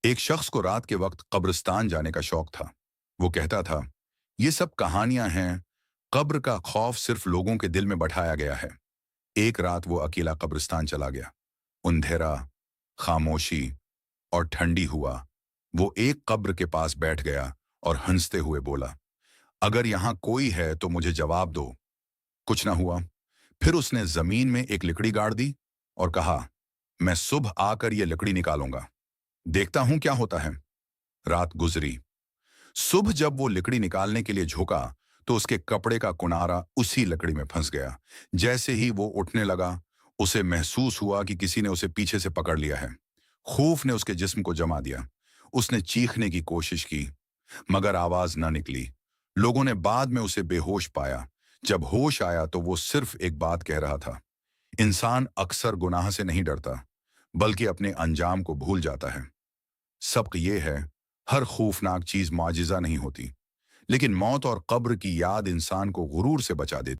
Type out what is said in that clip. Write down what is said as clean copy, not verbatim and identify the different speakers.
Speaker 1: एक शख्स को रात के वक्त कब्रिस्तान जाने का शौक था। वो कहता था, ये सब कहानियां हैं। कब्र का खौफ सिर्फ लोगों के दिल में बैठाया गया है। एक रात वो अकेला कब्रिस्तान चला गया। अंधेरा, खामोशी और ठंडी हुआ। वो एक कब्र के पास बैठ गया और हंसते हुए बोला, अगर यहां कोई है तो मुझे जवाब दो। कुछ ना हुआ। फिर उसने जमीन में एक लकड़ी गाड़ दी और कहा, मैं सुबह आकर ये लकड़ी निकालूंगा, देखता हूं क्या होता है। रात गुजरी। सुबह जब वो लकड़ी निकालने के लिए झुका तो उसके कपड़े का कुनारा उसी लकड़ी में फंस गया। जैसे ही वो उठने लगा, उसे महसूस हुआ कि किसी ने उसे पीछे से पकड़ लिया है। खौफ ने उसके जिस्म को जमा दिया। उसने चीखने की कोशिश की, मगर आवाज न निकली। लोगों ने बाद में उसे बेहोश पाया। जब होश आया तो वो सिर्फ एक बात कह रहा था, इंसान अक्सर गुनाह से नहीं डरता, बल्कि अपने अंजाम को भूल जाता है। सबक ये है, हर खौफनाक चीज माजिजा नहीं होती, लेकिन मौत और कब्र की याद इंसान को गुरूर से बचा देती।